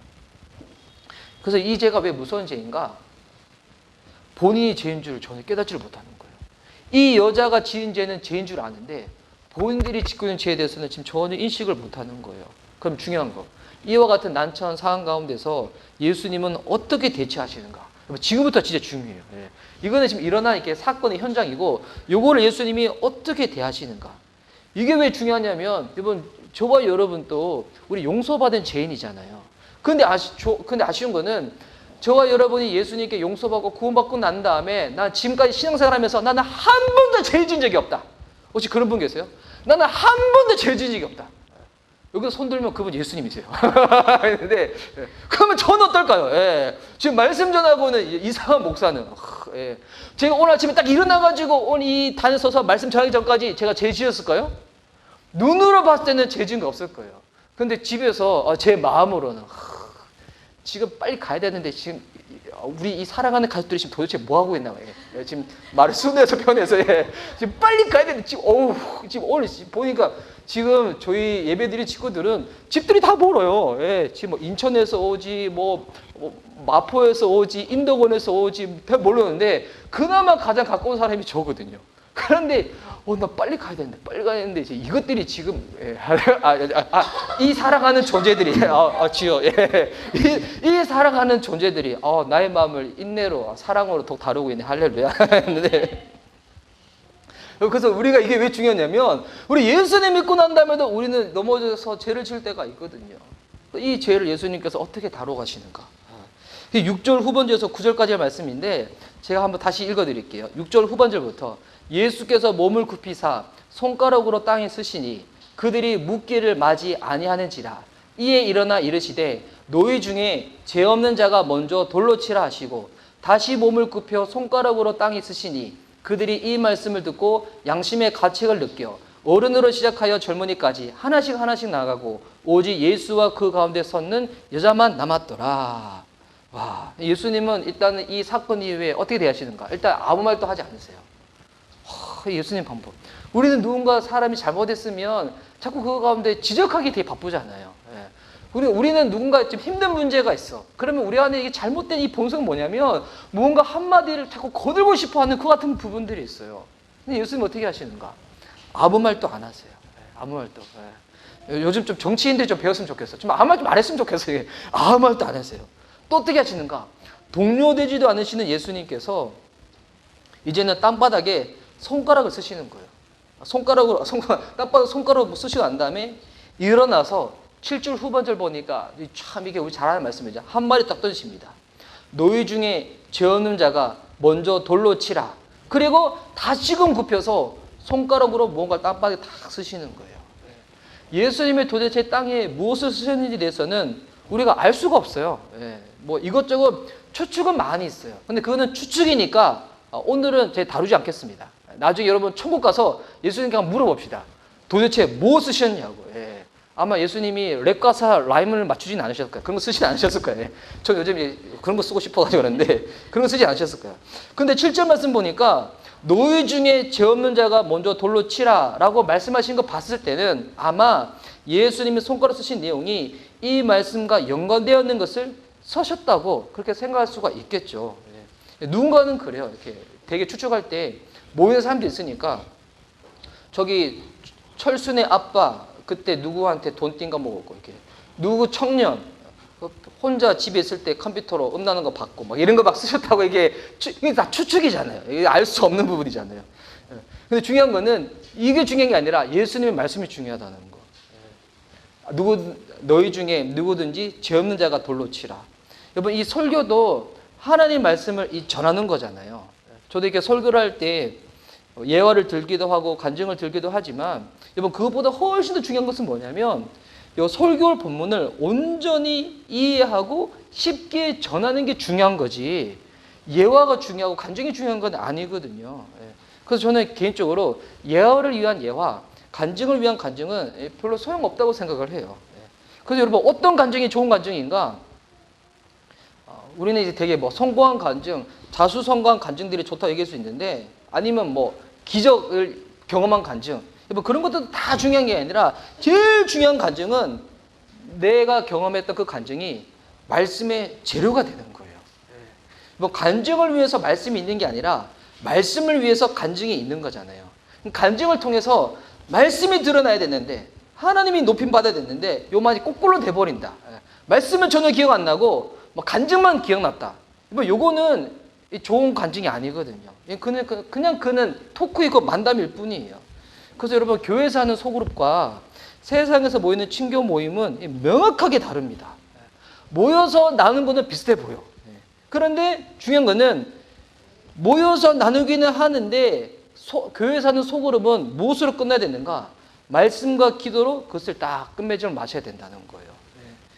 그래서 이 죄가 왜 무서운 죄인가? 본인이 죄인 줄 전혀 깨닫지를 못하는 거예요. 이 여자가 지은 죄는 죄인 줄 아는데 본인들이 짓고 있는 죄에 대해서는 지금 전혀 인식을 못하는 거예요. 그럼 중요한 거, 이와 같은 난처한 상황 가운데서 예수님은 어떻게 대처하시는가? 지금부터 진짜 중요해요. 이거는 지금 일어난 이렇게 사건의 현장이고 요거를 예수님이 어떻게 대하시는가? 이게 왜 중요하냐면 여러분, 저와 여러분도 우리 용서받은 죄인이잖아요. 근데 아쉬운 거는 저와 여러분이 예수님께 용서받고 구원받고 난 다음에 난 지금까지 신앙생활하면서 나는 한 번도 죄 지은 적이 없다. 혹시 그런 분 계세요? 나는 한 번도 죄 지은 적이 없다. 여기서 손 들면 그분 예수님이세요. 근데 그러면 저는 어떨까요? 지금 말씀 전하고는 이상한 목사는 제가 오늘 아침에 딱 일어나가지고 오늘 이 단에 서서 말씀 전하기 전까지 제가 죄 지었을까요? 눈으로 봤을 때는 죄 지은 거 없을 거예요. 근데 집에서 제 마음으로는 지금 빨리 가야 되는데 지금 우리 이 살아가는 가족들이 지금 도대체 뭐 하고 있나? 지금 말을 순해서 편해서 지금 빨리 가야 되는데 지금 오늘 보니까 지금 저희 예배드린 친구들은 집들이 다 멀어요. 지금 뭐 인천에서 오지, 뭐 마포에서 오지, 인덕원에서 오지, 모르는데 그나마 가장 가까운 사람이 저거든요. 그런데 나 빨리 가야 되는데 이제 이것들이 지금 이 살아가는 존재들이 주여 이 살아가는 존재들이 나의 마음을 인내로 사랑으로 더욱 다루고 있네. 할렐루야. 그래서 우리가 이게 왜 중요하냐면 우리 예수님 믿고 난 다음에도 우리는 넘어져서 죄를 지을 때가 있거든요. 이 죄를 예수님께서 어떻게 다뤄가시는가? 6절 후반절에서 9절까지의 말씀인데 제가 한번 다시 읽어드릴게요. 6절 후반절부터 예수께서 몸을 굽히사 손가락으로 땅에 쓰시니 그들이 묻기를 맞이 아니하는지라. 이에 일어나 이르시되 너희 중에 죄 없는 자가 먼저 돌로 치라 하시고 다시 몸을 굽혀 손가락으로 땅에 쓰시니 그들이 이 말씀을 듣고 양심의 가책을 느껴 어른으로 시작하여 젊은이까지 하나씩 나가고 오직 예수와 그 가운데 섰는 여자만 남았더라. 와, 예수님은 일단은 이 사건 이후에 어떻게 대하시는가? 일단 아무 말도 하지 않으세요. 예수님 방법. 우리는 누군가 사람이 잘못했으면 자꾸 그거 가운데 지적하기 되게 바쁘잖아요. 우리는 누군가 좀 힘든 문제가 있어. 그러면 우리 안에 이게 잘못된 이 본성은 뭐냐면 무언가 한마디를 자꾸 거들고 싶어 하는 그 같은 부분들이 있어요. 근데 예수님 어떻게 하시는가? 아무 말도 안 하세요. 아무 말도. 요즘 좀 정치인들 좀 배웠으면 좋겠어. 좀 아무 말 좀 안 했으면 좋겠어요. 아무 말도 안 하세요. 또 어떻게 하시는가? 동료되지도 않으시는 예수님께서 이제는 땅바닥에 손가락을 쓰시는 거예요. 땅바닥 손가락으로 쓰시고 난 다음에 일어나서 7절 후반절 보니까 참 이게 우리 잘 아는 말씀이죠. 한 마디 딱 던지십니다. 너희 중에 죄 없는 자가 먼저 돌로 치라. 그리고 다시금 굽혀서 손가락으로 뭔가 땅바닥에 탁 쓰시는 거예요. 예수님이 도대체 땅에 무엇을 쓰셨는지에 대해서는 우리가 알 수가 없어요. 예, 뭐 이것저것 추측은 많이 있어요. 근데 그거는 추측이니까 오늘은 제가 다루지 않겠습니다. 나중에 여러분 천국 가서 예수님께 한번 물어봅시다. 도대체 뭐 쓰셨냐고. 예. 아마 예수님이 랩 가사 라임을 맞추진 않으셨을 거예요. 그런 거 쓰진 않으셨을 거예요. 저 요즘 그런 거 쓰고 싶어가지고 그러는데 그런 거 쓰지 않으셨을 거예요. 근데 7절 말씀 보니까 너희 중에 죄 없는 자가 먼저 돌로 치라 라고 말씀하신 거 봤을 때는 아마 예수님이 손가락 쓰신 내용이 이 말씀과 연관되어 있는 것을 써셨다고 그렇게 생각할 수가 있겠죠. 누군가는 그래요. 이렇게 되게 추측할 때 모이는 사람들이 있으니까 저기 철순의 아빠 그때 누구한테 돈 띵가 먹었고 이렇게 누구 청년 혼자 집에 있을 때 컴퓨터로 음나는 거 받고 막 이런 거 막 쓰셨다고 이게 다 추측이잖아요. 이게 알 수 없는 부분이잖아요. 근데 중요한 거는 이게 중요한 게 아니라 예수님의 말씀이 중요하다는 거. 너희 중에 누구든지 죄 없는 자가 돌로 치라. 여러분 이 설교도 하나님 말씀을 전하는 거잖아요. 저도 이렇게 설교를 할 때 예화를 들기도 하고 간증을 들기도 하지만 여러분 그것보다 훨씬 더 중요한 것은 뭐냐면 이 설교 본문을 온전히 이해하고 쉽게 전하는 게 중요한 거지 예화가 중요하고 간증이 중요한 건 아니거든요. 그래서 저는 개인적으로 예화를 위한 예화, 간증을 위한 간증은 별로 소용없다고 생각을 해요. 그래서 여러분 어떤 간증이 좋은 간증인가? 우리는 이제 되게 뭐 성공한 간증, 자수성가한 간증들이 좋다고 얘기할 수 있는데 아니면 뭐 기적을 경험한 간증 뭐 그런 것도 다 중요한 게 아니라 제일 중요한 간증은 내가 경험했던 그 간증이 말씀의 재료가 되는 거예요. 뭐 간증을 위해서 말씀이 있는 게 아니라 말씀을 위해서 간증이 있는 거잖아요. 간증을 통해서 말씀이 드러나야 되는데 하나님이 높임 받아야 되는데 요 말이 거꾸로 돼버린다. 말씀은 전혀 기억 안 나고 뭐 간증만 기억났다. 뭐 요거는 좋은 간증이 아니거든요. 그냥 그는 토크이고 만담일 뿐이에요. 그래서 여러분 교회에서 하는 소그룹과 세상에서 모이는 친교 모임은 명확하게 다릅니다. 모여서 나누는 거는 비슷해 보여. 그런데 중요한 거는 모여서 나누기는 하는데 교회에서 하는 소그룹은 무엇으로 끝나야 되는가? 말씀과 기도로 그것을 딱 끝맺음을 마쳐야 된다는 거예요.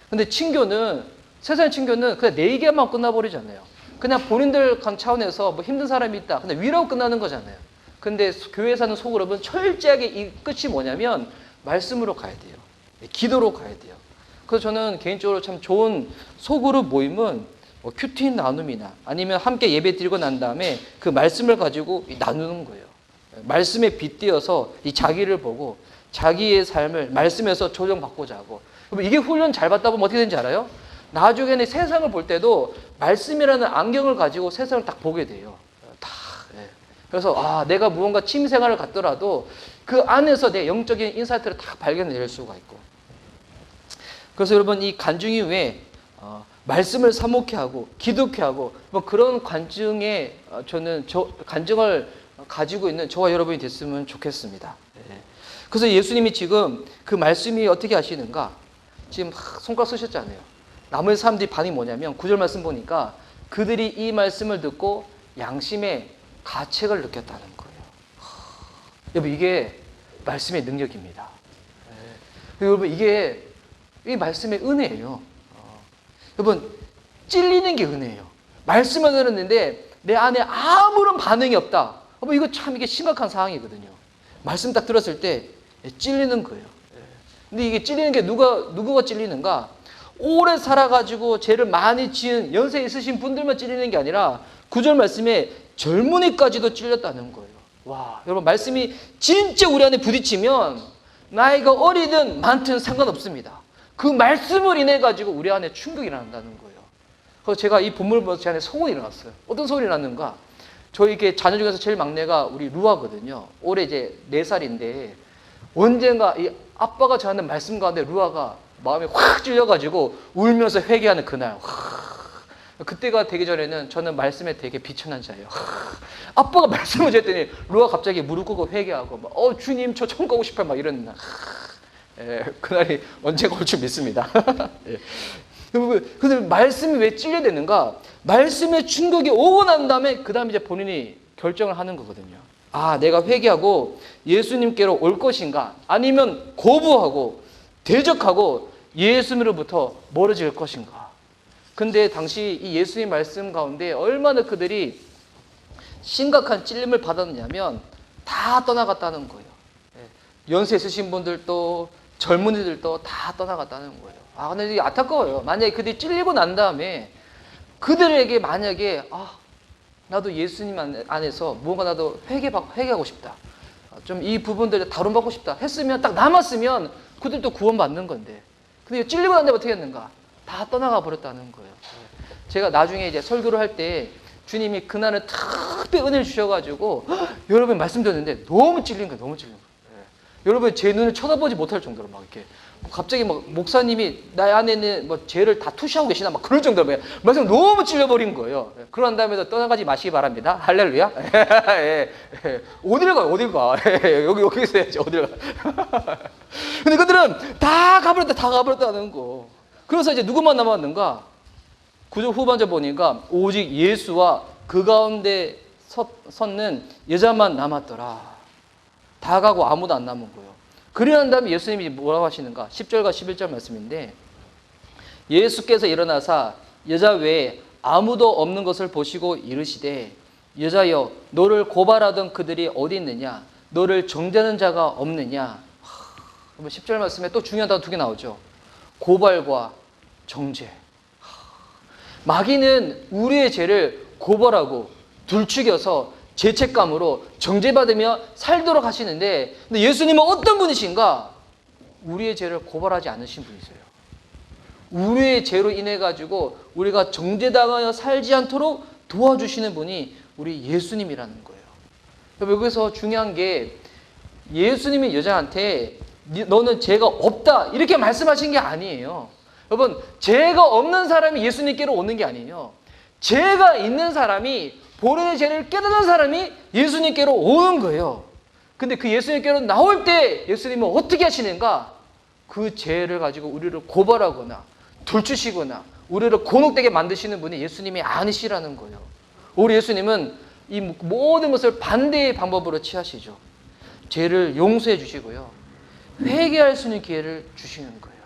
근데 친교는 세상 친교는 그냥 내 얘기만 끝나버리잖아요. 그냥 본인들 차원에서 뭐 힘든 사람이 있다. 근데 위로 끝나는 거잖아요. 근데 교회 사는 소그룹은 철저하게 이 끝이 뭐냐면 말씀으로 가야 돼요. 기도로 가야 돼요. 그래서 저는 개인적으로 참 좋은 소그룹 모임은 뭐 큐티 나눔이나 아니면 함께 예배 드리고 난 다음에 그 말씀을 가지고 나누는 거예요. 말씀에 빗대어서 이 자기를 보고 자기의 삶을 말씀에서 조정받고자 하고 이게 훈련 잘 받다 보면 어떻게 되는지 알아요? 나중에는 세상을 볼 때도 말씀이라는 안경을 가지고 세상을 딱 보게 돼요. 그래서 내가 무언가 취미생활을 갖더라도 그 안에서 내 영적인 인사이트를 딱 발견해낼 수가 있고. 그래서 여러분 이 간증 이후에 말씀을 사목해 하고 기독해 하고 뭐 그런 간증에 저는 간증을 가지고 있는 저와 여러분이 됐으면 좋겠습니다. 그래서 예수님이 지금 그 말씀이 어떻게 하시는가? 지금 손가락 쓰셨잖아요. 나머지 사람들이 반응이 뭐냐면 9절 말씀 보니까 그들이 이 말씀을 듣고 양심의 가책을 느꼈다는 거예요. 여러분 이게 말씀의 능력입니다. 여러분 이게 이 말씀의 은혜예요. 여러분 찔리는 게 은혜예요. 말씀을 들었는데 내 안에 아무런 반응이 없다. 여러분 이거 참 이게 심각한 상황이거든요. 말씀 딱 들었을 때 찔리는 거예요. 근데 이게 찔리는 게 누구가 찔리는가? 오래 살아가지고 죄를 많이 지은 연세 있으신 분들만 찔리는 게 아니라 9절 말씀에 젊은이까지도 찔렸다는 거예요. 와, 여러분 말씀이 진짜 우리 안에 부딪히면 나이가 어리든 많든 상관없습니다. 그 말씀을 인해 가지고 우리 안에 충격이 일어난다는 거예요. 그래서 제가 이 본문을 보면서 제 안에 소문이 일어났어요. 어떤 소문이 났는가? 저희 이렇게 자녀 중에서 제일 막내가 우리 루아거든요. 올해 이제 4살인데 언젠가 이 아빠가 저한테 말씀 가운데 루아가 마음이 확 찔려가지고 울면서 회개하는 그날. 그때가 되기 전에는 저는 말씀에 되게 비천한 자예요. 아빠가 말씀을 했더니 루아가 갑자기 무릎 꿇고 회개하고 막, 주님 저 천국 가고 싶어요 막 이러는 날. 그날이 언제가 올 줄 믿습니다. 근데 말씀이 왜 찔려대는가? 말씀의 충격이 오고 난 다음에 그 다음에 이제 본인이 결정을 하는 거거든요. 아, 내가 회개하고 예수님께로 올 것인가? 아니면 거부하고 대적하고 예수님으로부터 멀어질 것인가? 근데 당시 이 예수님 말씀 가운데 얼마나 그들이 심각한 찔림을 받았냐면 다 떠나갔다는 거예요. 연세 있으신 분들도 젊은이들도 다 떠나갔다는 거예요. 아, 근데 이게 안타까워요. 만약에 그들이 찔리고 난 다음에 그들에게 만약에 나도 예수님 안에서 무언가 나도 회개하고 싶다. 좀 이 부분들을 다룬받고 싶다 했으면 딱 남았으면 그들도 구원받는 건데. 근데 찔리고 난 다음에 어떻게 했는가? 다 떠나가 버렸다는 거예요. 제가 나중에 이제 설교를 할 때 주님이 그날은 특별히 은혜를 주셔가지고 여러분 말씀 드렸는데 너무 찔린 거예요. 너무 찔린 거예요. 여러분 제 눈을 쳐다보지 못할 정도로 막 이렇게 갑자기 막 목사님이 나 안에 있는 뭐 죄를 다 투시하고 계시나 막 그럴 정도로 말씀 너무 찔려버린 거예요. 그런 다음에도 떠나가지 마시기 바랍니다. 할렐루야. 어딜 가요? 어딜 가? 여기 있어야지. 어딜 가? 근데 그들은 다 가버렸다는 거. 그래서 이제 누구만 남았는가? 구절 후반절 보니까 오직 예수와 그 가운데 섰는 여자만 남았더라. 다 가고 아무도 안 남은 거예요. 그래 난 다음에 예수님이 뭐라고 하시는가? 10절과 11절 말씀인데 예수께서 일어나사 여자 외에 아무도 없는 것을 보시고 이르시되 여자여 너를 고발하던 그들이 어디 있느냐? 너를 정죄하는 자가 없느냐? 10절 말씀에 또 중요한 단어 두 개 나오죠. 고발과 정죄. 마귀는 우리의 죄를 고발하고 둘죽여서 죄책감으로 정죄받으며 살도록 하시는데 근데 예수님은 어떤 분이신가? 우리의 죄를 고발하지 않으신 분이세요. 우리의 죄로 인해 가지고 우리가 정죄당하여 살지 않도록 도와주시는 분이 우리 예수님이라는 거예요. 여기서 중요한 게 예수님이 여자한테 너는 죄가 없다 이렇게 말씀하신 게 아니에요. 여러분 죄가 없는 사람이 예수님께로 오는 게 아니에요. 죄가 있는 사람이 본인의 죄를 깨닫는 사람이 예수님께로 오는 거예요. 근데 그 예수님께로 나올 때 예수님은 어떻게 하시는가? 그 죄를 가지고 우리를 고발하거나 둘주시거나 우리를 곤혹되게 만드시는 분이 예수님이 아니시라는 거예요. 우리 예수님은 이 모든 것을 반대의 방법으로 취하시죠. 죄를 용서해 주시고요. 회개할 수 있는 기회를 주시는 거예요.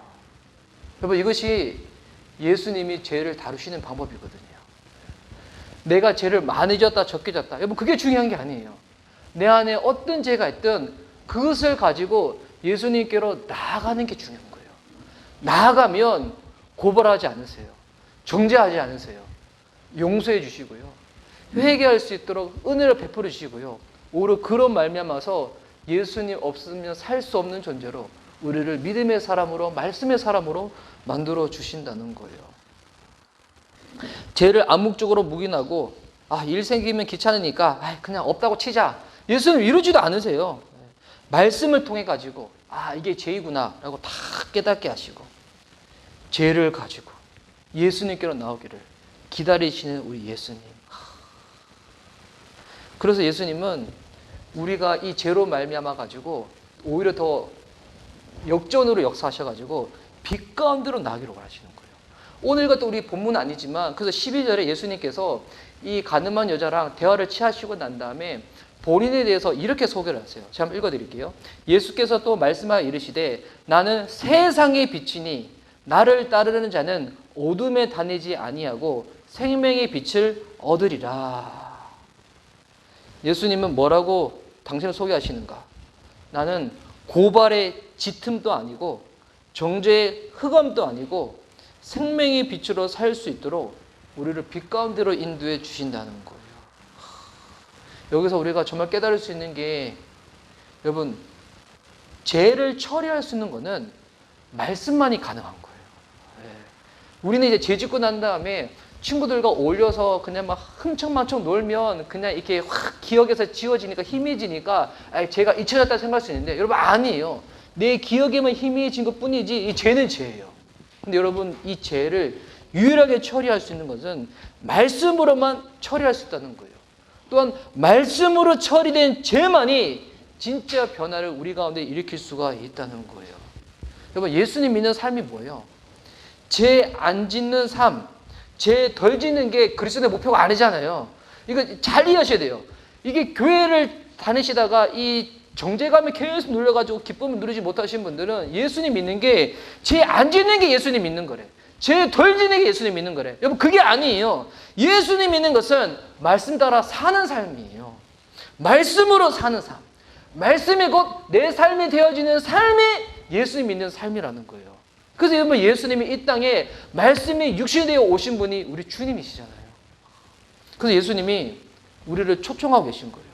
여러분 이것이 예수님이 죄를 다루시는 방법이거든요. 내가 죄를 많이 졌다 적게 졌다 여러분 그게 중요한 게 아니에요. 내 안에 어떤 죄가 있든 그것을 가지고 예수님께로 나아가는 게 중요한 거예요. 나아가면 고발하지 않으세요. 정죄하지 않으세요. 용서해 주시고요. 회개할 수 있도록 은혜를 베풀어 주시고요. 오히려 그런 말미암아서 예수님 없으면 살 수 없는 존재로 우리를 믿음의 사람으로 말씀의 사람으로 만들어 주신다는 거예요. 죄를 암묵적으로 묵인하고 일 생기면 귀찮으니까 그냥 없다고 치자. 예수님 이러지도 않으세요. 말씀을 통해 가지고 이게 죄이구나 라고 다 깨닫게 하시고 죄를 가지고 예수님께로 나오기를 기다리시는 우리 예수님. 그래서 예수님은 우리가 이 죄로 말미암아 가지고 오히려 더 역전으로 역사하셔 가지고 빛 가운데로 나기로 원하시는 거예요. 오늘 같은 우리 본문은 아니지만 그래서 12절에 예수님께서 이 가늠한 여자랑 대화를 취하시고 난 다음에 본인에 대해서 이렇게 소개를 하세요. 제가 한번 읽어드릴게요. 예수께서 또 말씀하여 이르시되 나는 세상의 빛이니 나를 따르는 자는 어둠에 다니지 아니하고 생명의 빛을 얻으리라. 예수님은 뭐라고 당신을 소개하시는가? 나는 고발의 짙음도 아니고 정죄의 흑암도 아니고 생명의 빛으로 살 수 있도록 우리를 빛 가운데로 인도해 주신다는 거예요. 여기서 우리가 정말 깨달을 수 있는 게 여러분 죄를 처리할 수 있는 거는 말씀만이 가능한 거예요. 우리는 이제 죄 짓고 난 다음에 친구들과 어울려서 그냥 막 흥청망청 놀면 그냥 이렇게 확 기억에서 지워지니까 희미해지니까 죄가 잊혀졌다 생각할 수 있는데 여러분 아니에요. 내 기억에만 희미해진 것 뿐이지 이 죄는 죄예요. 근데 여러분 이 죄를 유일하게 처리할 수 있는 것은 말씀으로만 처리할 수 있다는 거예요. 또한 말씀으로 처리된 죄만이 진짜 변화를 우리 가운데 일으킬 수가 있다는 거예요. 여러분 예수님 믿는 삶이 뭐예요? 죄 안 짓는 삶, 죄 덜 짓는 게 그리스도의 목표가 아니잖아요. 이거 잘 이해하셔야 돼요. 이게 교회를 다니시다가 이 정죄감이 계속 눌려가지고 기쁨을 누리지 못하신 분들은 예수님 믿는 게 죄 안 짓는 게 예수님 믿는 거래. 죄 덜 짓는 게 예수님 믿는 거래. 여러분 그게 아니에요. 예수님 믿는 것은 말씀 따라 사는 삶이에요. 말씀으로 사는 삶. 말씀이 곧 내 삶이 되어지는 삶이 예수님 믿는 삶이라는 거예요. 그래서 여러분 예수님이 이 땅에 말씀이 육신이 되어 오신 분이 우리 주님이시잖아요. 그래서 예수님이 우리를 초청하고 계신 거예요.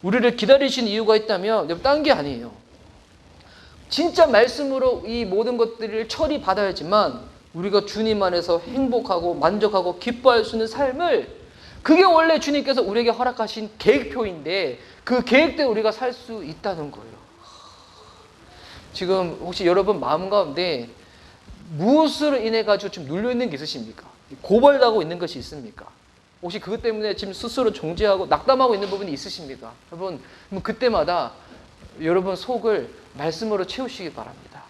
우리를 기다리신 이유가 있다면 딴 게 아니에요. 진짜 말씀으로 이 모든 것들을 처리받아야지만 우리가 주님 안에서 행복하고 만족하고 기뻐할 수 있는 삶을, 그게 원래 주님께서 우리에게 허락하신 계획표인데 그 계획대로 우리가 살 수 있다는 거예요. 지금 혹시 여러분 마음 가운데 무엇으로 인해 가지고 좀 눌려 있는 게 있으십니까? 고발하고 있는 것이 있습니까? 혹시 그것 때문에 지금 스스로 정죄하고 낙담하고 있는 부분이 있으십니까? 여러분 그때마다 여러분 속을 말씀으로 채우시기 바랍니다.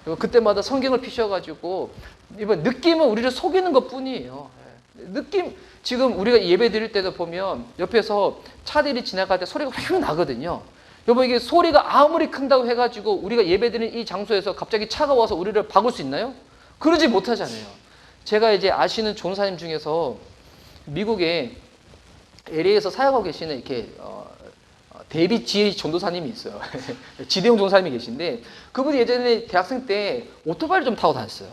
그리고 그때마다 성경을 피셔가지고 이번 느낌은 우리를 속이는 것뿐이에요. 느낌, 지금 우리가 예배 드릴 때도 보면 옆에서 차들이 지나갈 때 소리가 휙 나거든요. 여러분 이게 소리가 아무리 큰다고 해가지고 우리가 예배 드리는 이 장소에서 갑자기 차가 와서 우리를 박을 수 있나요? 그러지 못하잖아요. 제가 이제 아시는 전사님 중에서 미국에 LA에서 사역하고 계시는 이렇게 데이빗 지혜 전도사님이 있어요. 지대용 전도사님이 계신데 그분이 예전에 대학생 때 오토바이를 좀 타고 다녔어요.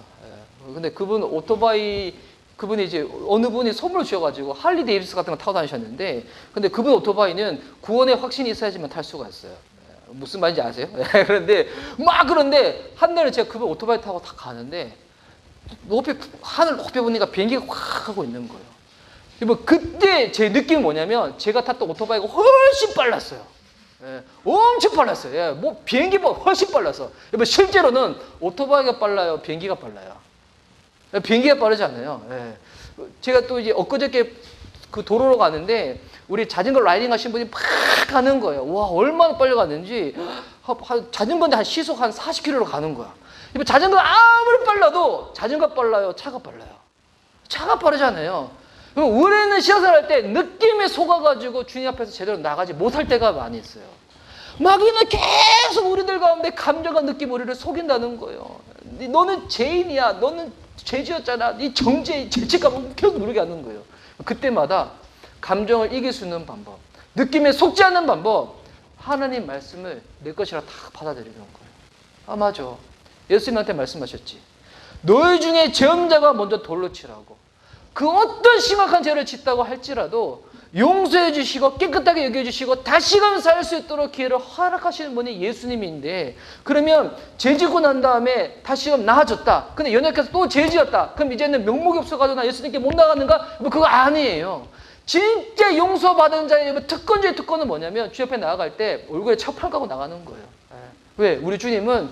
근데 그분이 이제 어느 분이 선물 주셔가지고 할리 데이비스 같은 거 타고 다니셨는데, 근데 그분 오토바이는 구원의 확신이 있어야지만 탈 수가 있어요. 무슨 말인지 아세요? 그런데 한 날은 제가 그분 오토바이 타고 다 가는데 하늘 높이 보니까 비행기가 확 하고 있는 거예요. 그때 제 느낌은 뭐냐면 제가 탔던 오토바이가 훨씬 빨랐어요. 엄청 빨랐어요. 비행기보다 훨씬 빨랐어. 실제로는 오토바이가 빨라요, 비행기가 빨라요? 비행기가 빠르지 않아요. 제가 또 이제 엊그저께 그 도로로 가는데 우리 자전거 라이딩 하신 분이 막 가는 거예요. 와, 얼마나 빨리 갔는지. 자전거인데 한 시속 한 40km로 가는 거야. 자전거가 아무리 빨라도 자전거 빨라요, 차가 빨라요? 차가 빠르잖아요. 우리는 신앙생활 할 때 느낌에 속아가지고 주님 앞에서 제대로 나가지 못할 때가 많이 있어요. 마귀는 계속 우리들 가운데 감정과 느낌 우리를 속인다는 거예요. 너는 죄인이야, 너는 죄지었잖아, 네 정죄, 죄책감을 계속 누르게 하는 거예요. 그때마다 감정을 이길 수 있는 방법, 느낌에 속지 않는 방법, 하나님 말씀을 내 것이라 다 받아들이는 거예요. 아, 맞아. 예수님한테 말씀하셨지. 너희 중에 죄 없는 자가 먼저 돌로 치라고. 그 어떤 심각한 죄를 짓다고 할지라도 용서해 주시고 깨끗하게 여겨주시고 다시금 살 수 있도록 기회를 허락하시는 분이 예수님인데, 그러면 죄 지고 난 다음에 다시금 나아졌다, 근데 연약해서 또 죄 지었다, 그럼 이제는 명목이 없어가지고 나 예수님께 못 나가는가? 그거 아니에요. 진짜 용서받은 자의 특권주의 특권은 뭐냐면 주 옆에 나아갈 때 얼굴에 첩판 까고 나가는 거예요. 왜? 우리 주님은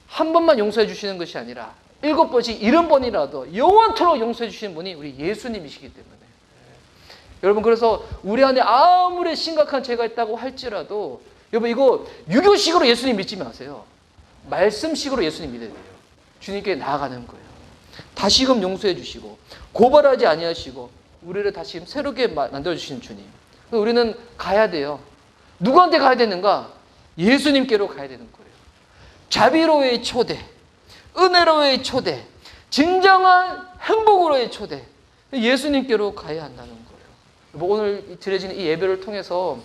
한 번만 용서해 주시는 것이 아니라 7번씩 70번이라도 영원토록 용서해 주시는 분이 우리 예수님이시기 때문에. 여러분, 그래서 우리 안에 아무리 심각한 죄가 있다고 할지라도 여러분 이거 유교식으로 예수님 믿지 마세요. 말씀식으로 예수님 믿어야 돼요. 주님께 나아가는 거예요. 다시금 용서해 주시고 고발하지 아니하시고 우리를 다시금 새롭게 만들어주시는 주님. 우리는 가야 돼요. 누구한테 가야 되는가? 예수님께로 가야 되는 거예요. 자비로의 초대, 은혜로의 초대, 진정한 행복으로의 초대, 예수님께로 가야 한다는 거예요. 오늘 드려지는 이 예배를 통해서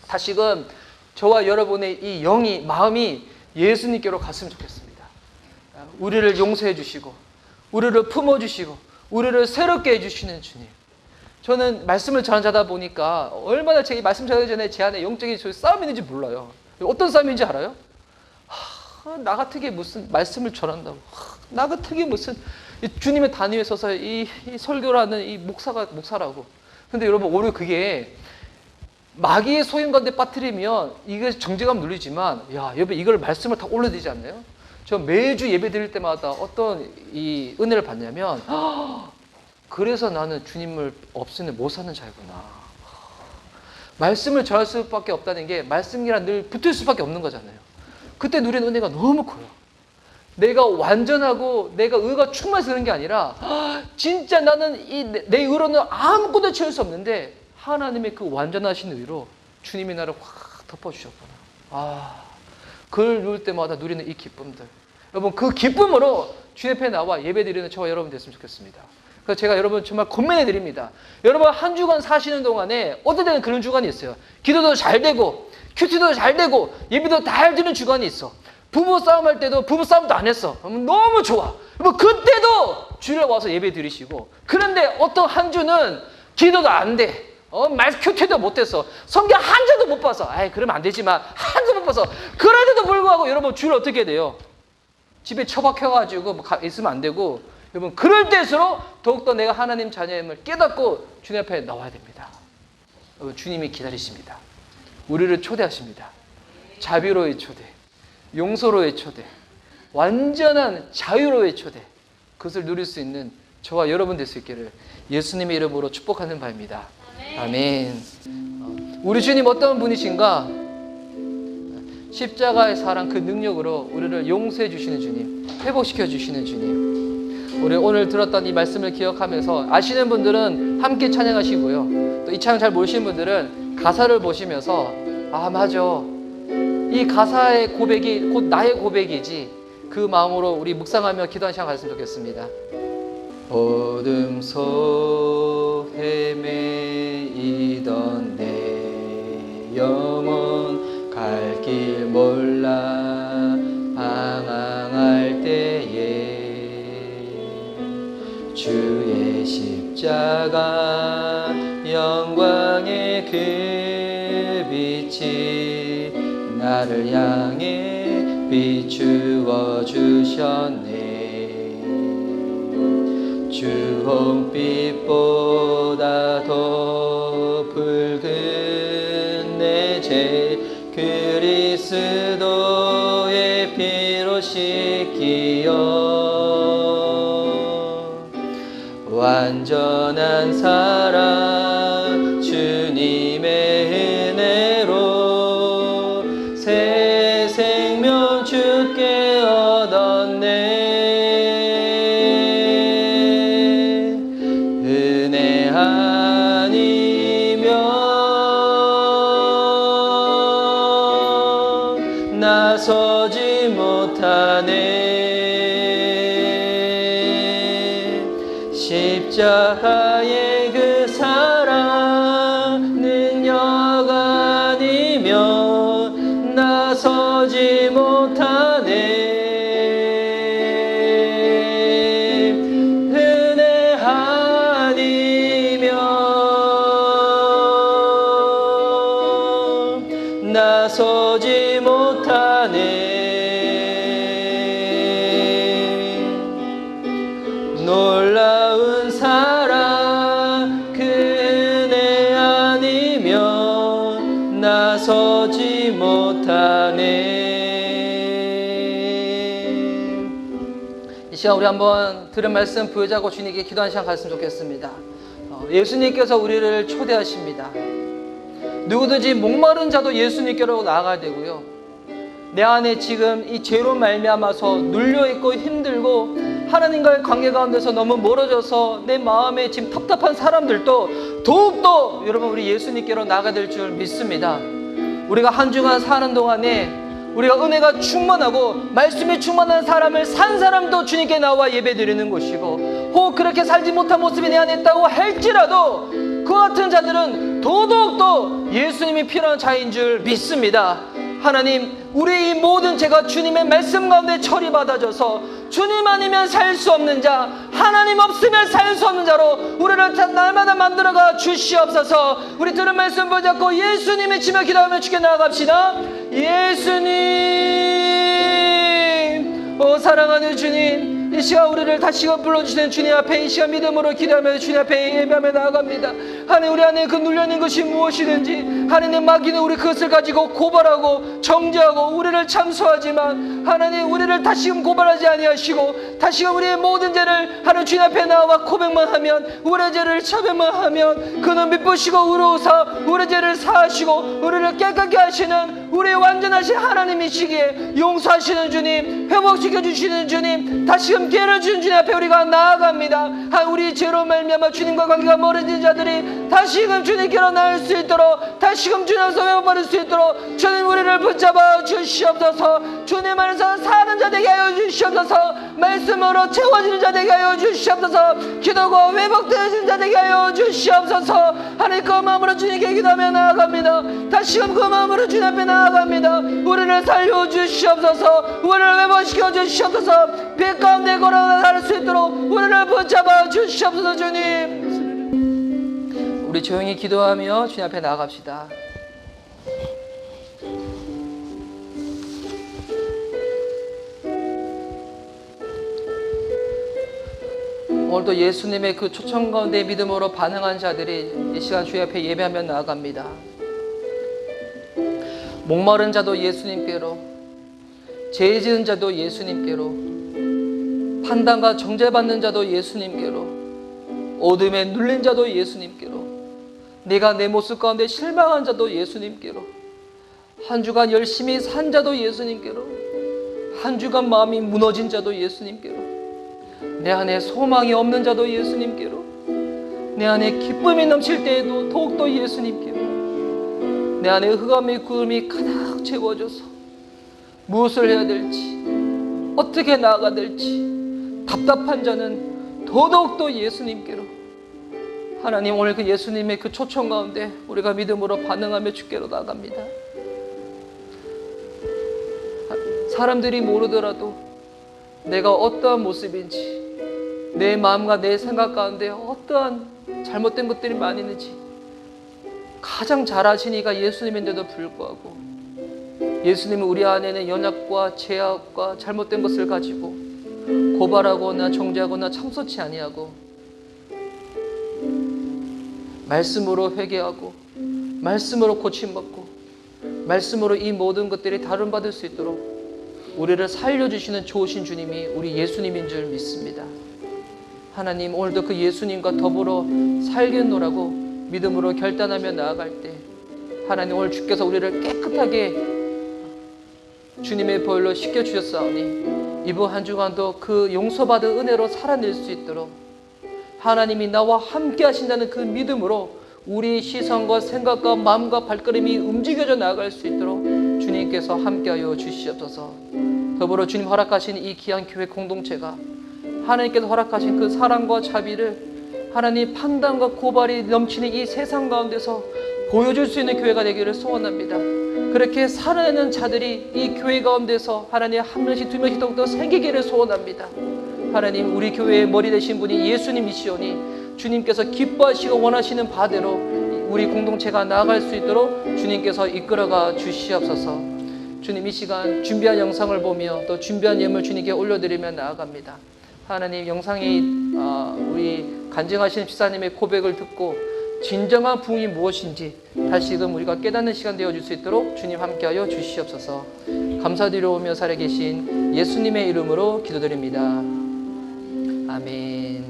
다시금 저와 여러분의 이 영이, 마음이 예수님께로 갔으면 좋겠습니다. 우리를 용서해 주시고 우리를 품어주시고 우리를 새롭게 해주시는 주님. 저는 말씀을 전하다 보니까 얼마나 제 말씀 전하기 전에 제 안에 영적인 싸움이 있는지 몰라요. 어떤 싸움인지 알아요? 나 같은 게 무슨 말씀을 전한다고, 나 같은 게 무슨 주님의 단위에 서서 이 설교를 하는 이 목사라고. 근데 여러분, 오히려 그게 마귀의 소임 가운데 빠뜨리면 이게 정죄감 눌리지만, 야, 여러분 이걸 말씀을 다 올려드리지 않나요? 저 매주 예배 드릴 때마다 어떤 이 은혜를 받냐면, 그래서 나는 주님을 없으면 못 사는 자이구나. 말씀을 전할 수밖에 없다는 게 말씀이랑 늘 붙을 수밖에 없는 거잖아요. 그때 누리는 은혜가 너무 커요. 내가 완전하고 내가 의가 충만해서 그런 게 아니라 진짜 나는 내 의로는 아무것도 채울 수 없는데 하나님의 그 완전하신 의로 주님이 나를 확 덮어주셨구나. 그걸 누릴 때마다 누리는 이 기쁨들. 여러분, 그 기쁨으로 주님 앞에 나와 예배드리는 저와 여러분 됐으면 좋겠습니다. 그래서 제가 여러분 정말 권면해 드립니다. 여러분, 한 주간 사시는 동안에 어떨 때는 그런 주간이 있어요. 기도도 잘 되고 큐티도 잘 되고 예배도 잘 드는 주간이 있어. 부부 싸움할 때도 부부 싸움도 안 했어. 너무 좋아. 그때도 주일에 와서 예배 드리시고. 그런데 어떤 한 주는 기도도 안 돼. 말 큐티도 못했어. 성경 한 줄도 못 봐서. 그러면 안 되지만 한 줄 못 봐서. 그런데도 불구하고 여러분, 주일 어떻게 돼요? 집에 처박혀가지고 있으면 안 되고. 여러분, 그럴 때일수록 더욱더 내가 하나님 자녀임을 깨닫고 주님 앞에 나와야 됩니다. 여러분, 주님이 기다리십니다. 우리를 초대하십니다. 자비로의 초대, 용서로의 초대, 완전한 자유로의 초대. 그것을 누릴 수 있는 저와 여러분 될 수 있기를 예수님의 이름으로 축복하는 바입니다. 아멘. 우리 주님 어떤 분이신가? 십자가의 사랑 그 능력으로 우리를 용서해 주시는 주님, 회복시켜 주시는 주님. 우리 오늘 들었던 이 말씀을 기억하면서 아시는 분들은 함께 찬양하시고요. 또 이 찬양 잘 모르시는 분들은 가사를 보시면서 맞아, 이 가사의 고백이 곧 나의 고백이지, 그 마음으로 우리 묵상하며 기도하는 시간 가졌으면 좋겠습니다. 어둠 속 헤매이던 내 영혼 갈 길 몰라 방황할 때에 주의 십자가 영광의 그 빛이 나를 향해 비추어 주셨네. 주홍빛보다 더 붉은 내 죄 그리스도의 피로 씻기어 완전한 사랑 주님의 은혜로 새 생명 주께 얻었네. 은혜 아니면 나서지 못하네. 십자가의 그 사랑 능력 아니면 나서지 못하네. 은혜 아니면 나서지 못하네. 놀라운 사랑 그 은혜 아니면 나서지 못하네. 이 시간 우리 한번 들은 말씀 부여자고 주님께 기도하는 시간 가졌으면 좋겠습니다. 예수님께서 우리를 초대하십니다. 누구든지 목마른 자도 예수님께로 나아가야 되고요. 내 안에 지금 이 죄로 말미암아서 눌려있고 힘들고 하나님과의 관계 가운데서 너무 멀어져서 내 마음에 지금 답답한 사람들도 더욱더 여러분 우리 예수님께로 나아가야 될 줄 믿습니다. 우리가 한 주간 사는 동안에 우리가 은혜가 충만하고 말씀이 충만한 사람을 산 사람도 주님께 나와 예배드리는 것이고, 혹 그렇게 살지 못한 모습이 내 안에 있다고 할지라도 그 같은 자들은 더더욱더 예수님이 필요한 자인 줄 믿습니다. 하나님, 우리 이 모든 죄가 주님의 말씀 가운데 처리받아져서 주님 아니면 살 수 없는 자, 하나님 없으면 살 수 없는 자로 우리를 날마다 만들어가 주시옵소서. 우리 들은 말씀 붙잡고 예수님의 치며 기도하며 주께 나아갑시다. 예수님, 사랑하는 주님, 이 시간 우리를 다시금 불러주시는 주님 앞에 이 시간 믿음으로 기도하며 주님 앞에 예배하며 나아갑니다. 하나님, 우리 안에 그 눌려있는 것이 무엇이든지 하나님, 마귀는 우리 그것을 가지고 고발하고 정죄하고 우리를 참소하지만 하나님 우리를 다시금 고발하지 아니하시고 다시금 우리의 모든 죄를 하나님 주님 앞에 나와 고백만 하면, 우리의 죄를 참여만 하면 그는 미쁘시고 의로우사 우리의 죄를 사하시고 우리를 깨끗게 하시는 우리의 완전하신 하나님이시기에 용서하시는 주님, 회복시켜 주시는 주님, 다시금 기회를 주신 주님 앞에 우리가 나아갑니다. 우리 죄로 말미암아 주님과 관계가 멀어진 자들이 다시금 주님께로 나올 수 있도록, 다시금 주님 앞에서 회복받을 수 있도록 주님 우리를 붙잡아 주시옵소서. 주님 안에서 사는 자 되게 하여 주시옵소서. 말씀으로 채워지는 자 되게 하여 주시옵소서. 기도가 회복되어지는 자 되게 하여 주시옵소서. 하나님 그 마음으로 주님께 기도하며 나아갑니다. 다시금 그 마음으로 주님 앞에 나아갑니다. 우리를 살려 주시옵소서. 우리를 회복시켜 주시옵소서. 빛 가운데 걸어갈 수 있도록 우리를 붙잡아 주시옵소서. 주님, 우리 조용히 기도하며 주님 앞에 나아갑시다. 오늘도 예수님의 그 초청 가운데 믿음으로 반응한 자들이 이 시간 주님 앞에 예배하며 나아갑니다. 목마른 자도 예수님께로, 죄 지은 자도 예수님께로, 판단과 정죄받는 자도 예수님께로, 어둠에 눌린 자도 예수님께로, 내가 내 모습 가운데 실망한 자도 예수님께로, 한 주간 열심히 산 자도 예수님께로, 한 주간 마음이 무너진 자도 예수님께로, 내 안에 소망이 없는 자도 예수님께로, 내 안에 기쁨이 넘칠 때에도 더욱더 예수님께로, 내 안에 흑암의 구름이 가득 채워져서 무엇을 해야 될지, 어떻게 나아가야 될지 답답한 자는 더더욱더 예수님께로. 하나님, 오늘 그 예수님의 그 초청 가운데 우리가 믿음으로 반응하며 주께로 나아갑니다. 사람들이 모르더라도 내가 어떠한 모습인지, 내 마음과 내 생각 가운데 어떠한 잘못된 것들이 많이 있는지 가장 잘 아시니까 예수님인데도 불구하고 예수님은 우리 안에는 연약과 죄악과 잘못된 것을 가지고 고발하거나 정죄하거나 참소치 아니하고 말씀으로 회개하고 말씀으로 고침받고 말씀으로 이 모든 것들이 다름받을 수 있도록 우리를 살려주시는 좋으신 주님이 우리 예수님인 줄 믿습니다. 하나님, 오늘도 그 예수님과 더불어 살겠노라고 믿음으로 결단하며 나아갈 때 하나님, 오늘 주께서 우리를 깨끗하게 주님의 보혈로 씻겨주셨사오니 이번 한 주간도 그 용서받은 은혜로 살아낼 수 있도록 하나님이 나와 함께 하신다는 그 믿음으로 우리 시선과 생각과 마음과 발걸음이 움직여져 나아갈 수 있도록 주님께서 함께하여 주시옵소서. 더불어 주님 허락하신 이 귀한 교회 공동체가 하나님께서 허락하신 그 사랑과 자비를 하나님 판단과 고발이 넘치는 이 세상 가운데서 보여줄 수 있는 교회가 되기를 소원합니다. 그렇게 살아내는 자들이 이 교회 가운데서 하나님 한 명씩 두 명씩 더욱더 생기기를 소원합니다. 하나님, 우리 교회의 머리 되신 분이 예수님이시오니 주님께서 기뻐하시고 원하시는 바대로 우리 공동체가 나아갈 수 있도록 주님께서 이끌어가 주시옵소서. 주님, 이 시간 준비한 영상을 보며 또 준비한 예물 주님께 올려드리며 나아갑니다. 하나님, 영상이 우리 간증하시는 집사님의 고백을 듣고 진정한 부흥이 무엇인지 다시금 우리가 깨닫는 시간 되어줄 수 있도록 주님 함께하여 주시옵소서. 감사드리오며 살아계신 예수님의 이름으로 기도드립니다. 아멘.